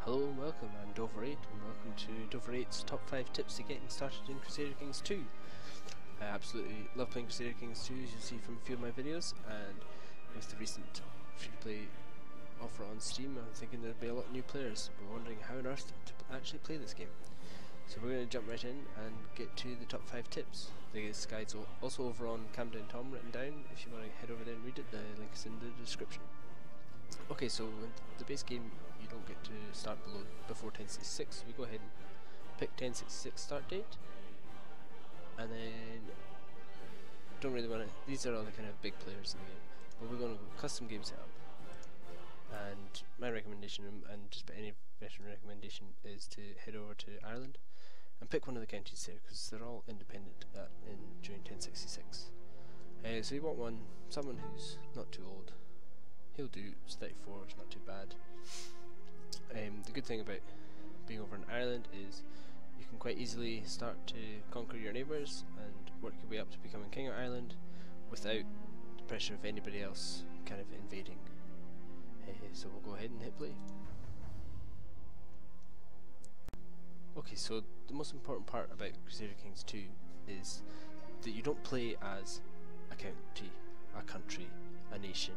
Hello and welcome, I'm Dover8 and welcome to Dover8's top 5 tips to getting started in Crusader Kings 2. I absolutely love playing Crusader Kings 2, as you'll see from a few of my videos, and with the recent free-to-play offer on Steam, I'm thinking there'd be a lot of new players. We're wondering how on earth to actually play this game. So we're going to jump right in and get to the top 5 tips. This guide's also over on Camden Tom written down. If you want to head over there and read it, the link is in the description. Okay, so in the base game you don't get to start before 1066. We go ahead and pick 1066 start date, and then don't really want to. These are all the kind of big players in the game, but we're going to go custom game setup. And my recommendation, and just any veteran recommendation, is to head over to Ireland and pick one of the counties there, because they're all independent during 1066. So you want someone who's not too old. He'll do. It's 34, it's not too bad. The good thing about being over in Ireland is you can quite easily start to conquer your neighbours and work your way up to becoming King of Ireland without the pressure of anybody else kind of invading. So we'll go ahead and hit play. Okay, so the most important part about Crusader Kings 2 is that you don't play as a county, a country, a nation,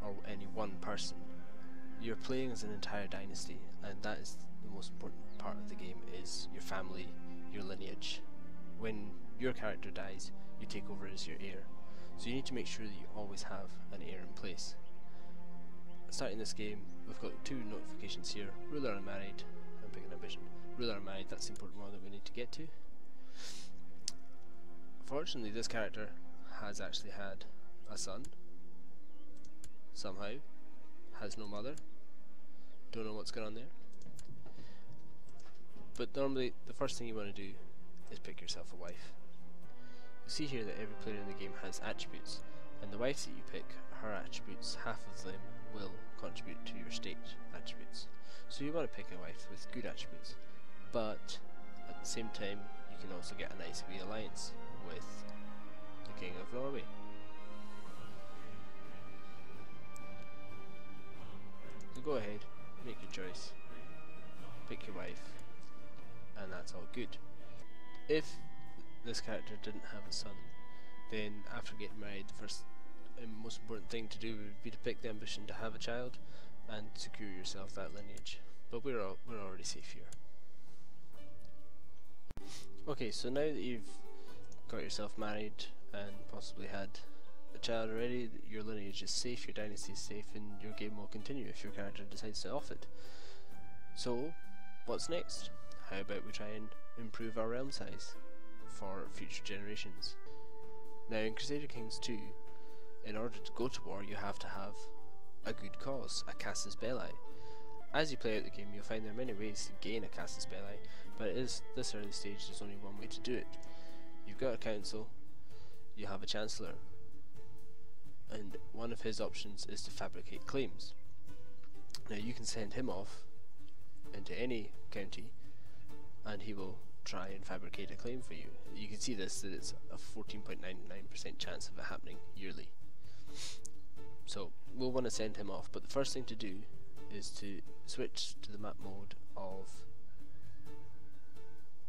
or any one person. You're playing as an entire dynasty, and that is the most important part of the game, is your family, your lineage. When your character dies, you take over as your heir. So you need to make sure that you always have an heir in place. Starting this game, we've got 2 notifications here: ruler unmarried and pick an ambition. Ruler unmarried, that's the important one that we need to get to. Fortunately, this character has actually had a son. Somehow, has no mother. Don't know what's going on there. But normally, the first thing you want to do is pick yourself a wife. You'll see here that every player in the game has attributes, and the wife that you pick, her attributes, half of them will contribute to your state attributes. So you want to pick a wife with good attributes, but at the same time, you can also get a nice wee alliance with the King of Norway. So go ahead, make your choice, pick your wife, and that's all good. If this character didn't have a son, then after getting married, the first and most important thing to do would be to pick the ambition to have a child and secure yourself that lineage. But we're already safe here. Okay, so now that you've got yourself married and possibly had a child already, your lineage is safe, your dynasty is safe, and your game will continue if your character decides to off it. So, what's next? How about we try and improve our realm size for future generations? Now in Crusader Kings 2, in order to go to war, you have to have a good cause, a casus belli. As you play out the game, you'll find there are many ways to gain a casus belli, but at this early stage there's only one way to do it. You've got a council, you have a chancellor, and one of his options is to fabricate claims. Now you can send him off into any county and he will try and fabricate a claim for you. You can see that it's a 14.99% chance of it happening yearly. So we'll want to send him off, but the first thing to do is to switch to the map mode of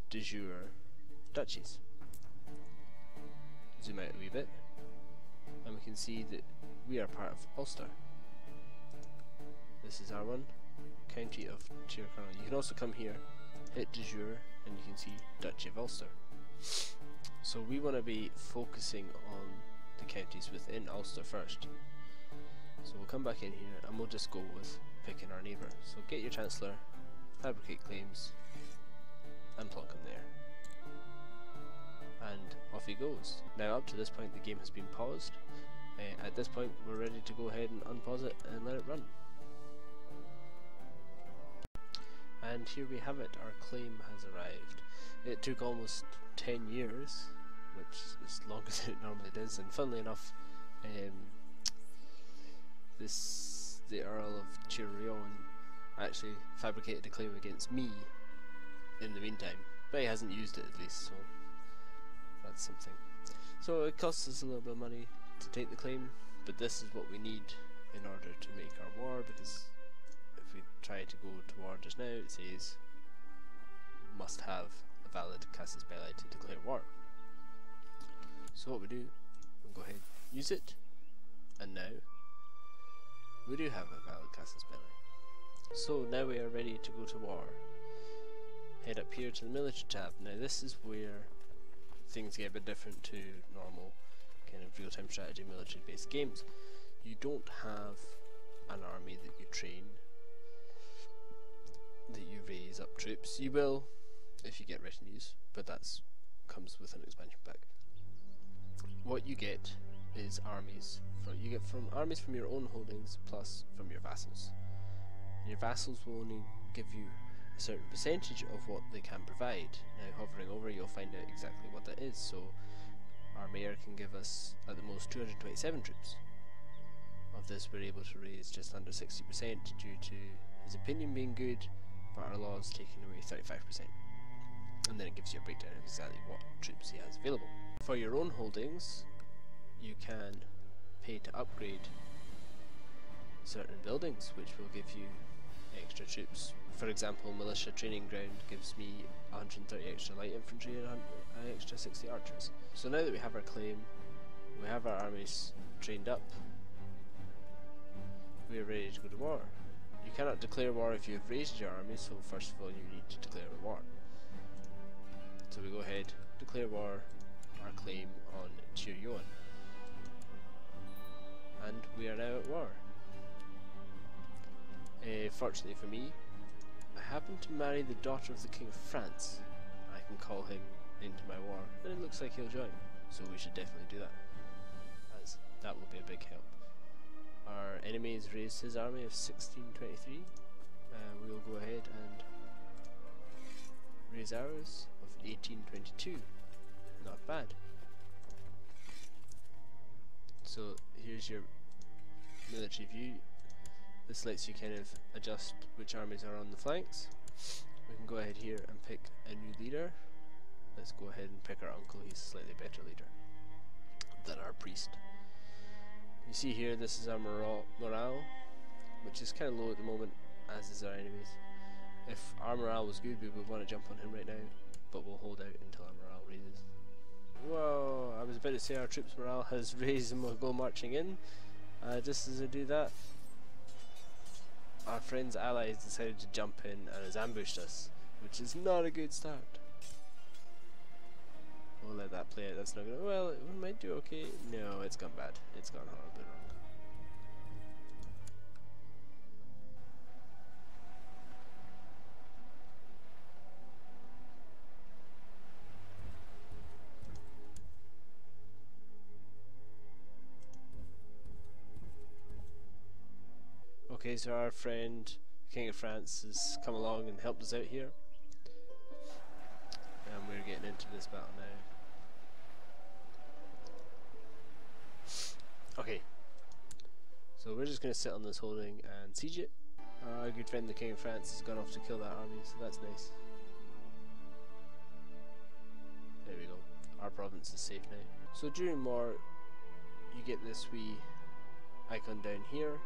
de jure duchies. Zoom out a wee bit, and we can see that we are part of Ulster. This is our one, County of Tyrconnell. You can also come here, hit de jure, and you can see Duchy of Ulster. So we want to be focusing on the counties within Ulster first. So we'll come back in here and we'll just go with picking our neighbour. So get your chancellor, fabricate claims, and plonk him there. And off he goes. Now up to this point the game has been paused. At this point we're ready to go ahead and unpause it and let it run. And here we have it, our claim has arrived. It took almost 10 years, which is longer than it normally does, and funnily enough, the Earl of Tyrone actually fabricated a claim against me in the meantime, but he hasn't used it at least, so that's something. So it costs us a little bit of money to take the claim, but this is what we need in order to make our war, because if if we try to go to war just now, it says must have a valid casus belli to declare war. So what we do, we'll go ahead, use it, and now we do have a valid casus belli. So now we are ready to go to war. Head up here to the military tab. Now this is where things get a bit different to normal kind of real-time strategy military based games. You don't have an army that you train, that you raise up troops. You will if you get retinues, but that's comes with an expansion pack. What you get is armies. You get from armies from your own holdings plus from your vassals. Your vassals will only give you a certain percentage of what they can provide. Now hovering over, you'll find out exactly what that is. So our mayor can give us at the most 227 troops. Of this we're able to raise just under 60% due to his opinion being good, but our laws taking away 35%. And then it gives you a breakdown of exactly what troops he has available. For your own holdings, you can pay to upgrade certain buildings, which will give you extra troops. For example, militia training ground gives me 130 extra light infantry and an extra 60 archers. So now that we have our claim, we have our armies trained up, we are ready to go to war. You cannot declare war if you have raised your army, so first of all you need to declare a war. So we go ahead, declare war, our claim on Tyrion, and we are now at war. Fortunately for me, I happen to marry the daughter of the King of France. I can call him into my war, and it looks like he'll join, so we should definitely do that, as that will be a big help. Our enemy has raised his army of 1623. We will go ahead and raise ours of 1822. Not bad. So here's your military view. This lets you kind of adjust which armies are on the flanks. We can go ahead here and pick a new leader. Let's go ahead and pick our uncle. He's a slightly better leader than our priest. You see here, this is our morale, which is kind of low at the moment, as is our enemies. If our morale was good, we would want to jump on him right now, but we'll hold out until our morale raises. Whoa, I was about to say our troops' morale has raised and we'll go marching in. Just as I do that, our friend's allies decided to jump in and has ambushed us, which is not a good start. We'll let that play out. That's not gonna. Well, we might do okay. No, it's gone bad. It's gone horribly wrong. Okay, so our friend, King of France, has come along and helped us out here. And we're getting into this battle now. Okay, so we're just going to sit on this holding and siege it. Our good friend the King of France has gone off to kill that army, so that's nice. There we go, our province is safe now. So during war, you get this wee icon down here,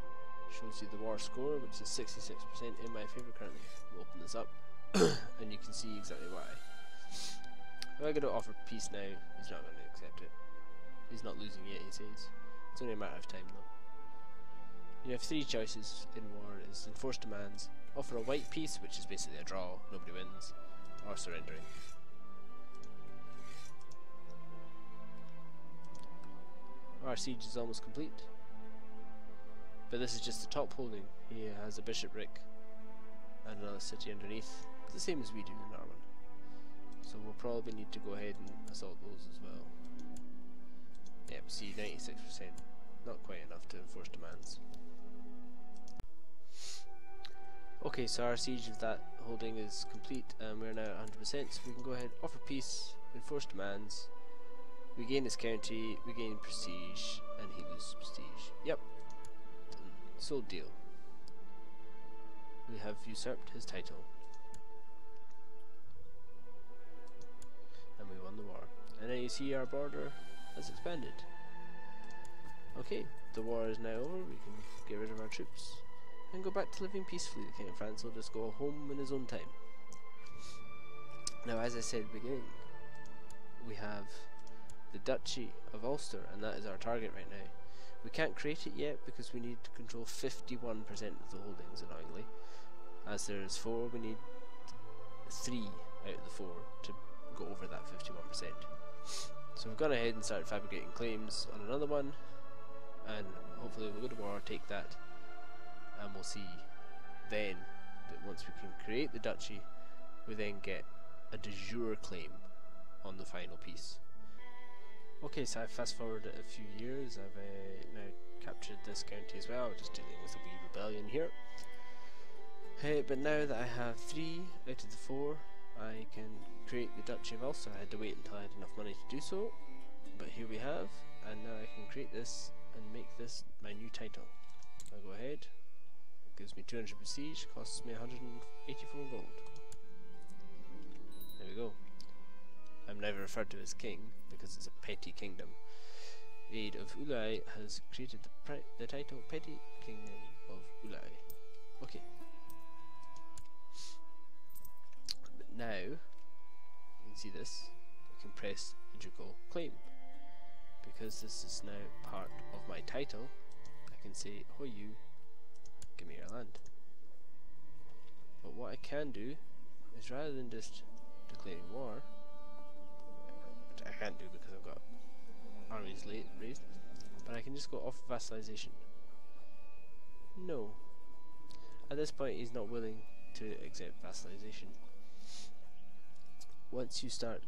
shows you the war score, which is 66% in my favour currently. We'll open this up and you can see exactly why. If I go to offer peace now, he's not going to accept it. He's not losing yet, he says. It's only a matter of time though. You have three choices in war: is enforce demands, offer a white peace, which is basically a draw, nobody wins, or surrendering. Our siege is almost complete. But this is just the top holding. He has a bishopric and another city underneath. It's the same as we do in our one. So we'll probably need to go ahead and assault those as well. Yeah, we see 96%. Not quite enough to enforce demands. Okay, so our siege of that holding is complete and we're now at 100%, so we can go ahead, offer peace, enforce demands. We gain his county, we gain prestige, and he loses prestige. Yep. Sold deal. We have usurped his title. And we won the war. And then you see our border has expanded. Okay, the war is now over, we can get rid of our troops. and go back to living peacefully. The King of France will just go home in his own time. Now, as I said at the beginning, we have the Duchy of Ulster, and that is our target right now. We can't create it yet because we need to control 51% of the holdings, annoyingly. As there is 4, we need 3 out of the 4 to go over that 51%. So we've gone ahead and started fabricating claims on another one, and hopefully we'll go to war, take that, and we'll see then that once we can create the duchy, we then get a de jure claim on the final piece. Okay, so I've fast forwarded a few years. I've now captured this county as well, just dealing with a wee rebellion here. But now that I have 3 out of the 4, I can create the Duchy of Ulster. I had to wait until I had enough money to do so, but here we have, and now I can create this and make this my new title. I'll go ahead. It gives me 200 prestige, costs me 184 gold. There we go. I'm never referred to as king because it's a petty kingdom. Aid of Ulai has created the title Petty Kingdom of Ulai. Okay. But now, you can see this, I can press the ducal claim. Because this is now part of my title, I can say, "Oh, you, give me your land." But what I can do is, rather than just declaring war, which I can't do because I've got armies raised, but I can just go off vassalization. No. At this point he's not willing to accept vassalization. Once you start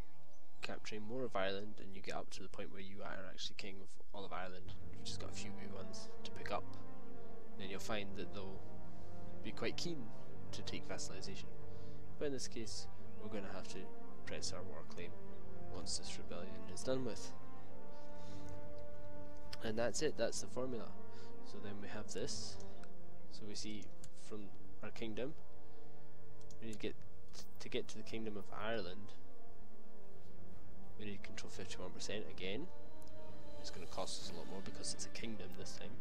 capturing more of Ireland and you get up to the point where you are actually king of all of Ireland, you've just got a few wee ones to pick up, then you'll find that they'll be quite keen to take vassalization. But in this case, we're going to have to press our war claim once this rebellion is done with. And that's it, that's the formula. So then we have this. So we see from our kingdom, we need to get to the Kingdom of Ireland, we need to control 51% again. It's going to cost us a lot more because it's a kingdom this time.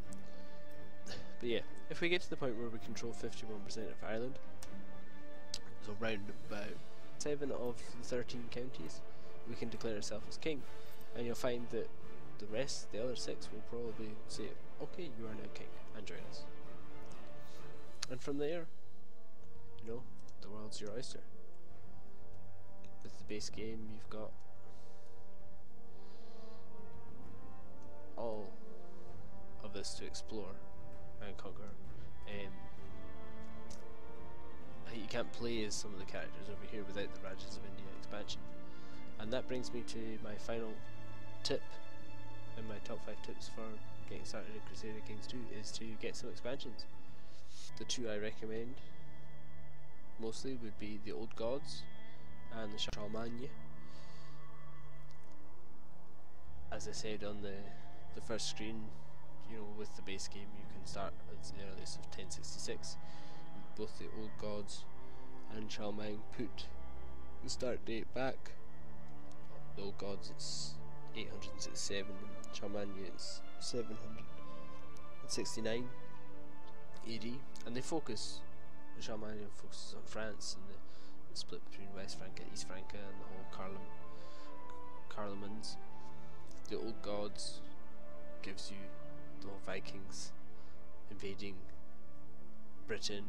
But yeah, if we get to the point where we control 51% of Ireland, so round about 7 of the 13 counties, we can declare ourselves as king, and you'll find that the rest, the other 6, will probably say, "Okay, you are now king, and join us." And from there, you know, the world's your oyster. With the base game, you've got all of this to explore and conquer. You can't play as some of the characters over here without the Rajas of India expansion. And that brings me to my final tip in my top 5 tips for getting started in Crusader Kings 2 is to get some expansions. The 2 I recommend mostly would be the Old Gods and the Charlemagne. As I said on the first screen, you know, with the base game you can start at the earliest of 1066. Both the Old Gods and Charlemagne put the start date back. The Old Gods it's 867 and Charlemagne it's 769 AD, and they focus, the Charlemagne focuses on France and the split between West Francia, East Francia and the whole Carlomans. The Old Gods gives you the whole Vikings invading Britain,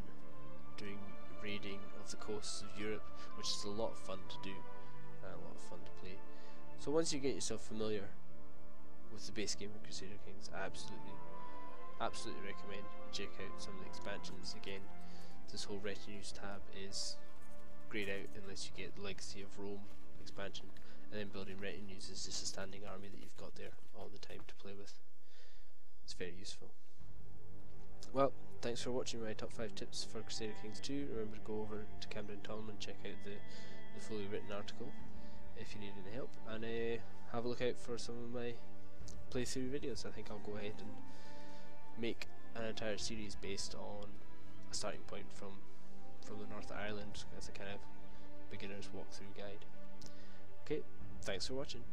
doing raiding of the coasts of Europe, which is a lot of fun to do and a lot of fun to play. So once you get yourself familiar with the base game of Crusader Kings, I absolutely recommend check out some of the expansions. Again, this whole retinues tab is greyed out unless you get the Legacy of Rome expansion, and then building retinues is just a standing army that you've got there all the time to play with. It's very useful. Well, thanks for watching my top 5 tips for Crusader Kings 2. Remember to go over to Camden Tom and check out the fully written article if you need any help, and have a look out for some of my playthrough videos. I think I'll go ahead and make an entire series based on a starting point from the north of Ireland as a kind of beginner's walkthrough guide. Okay, thanks for watching.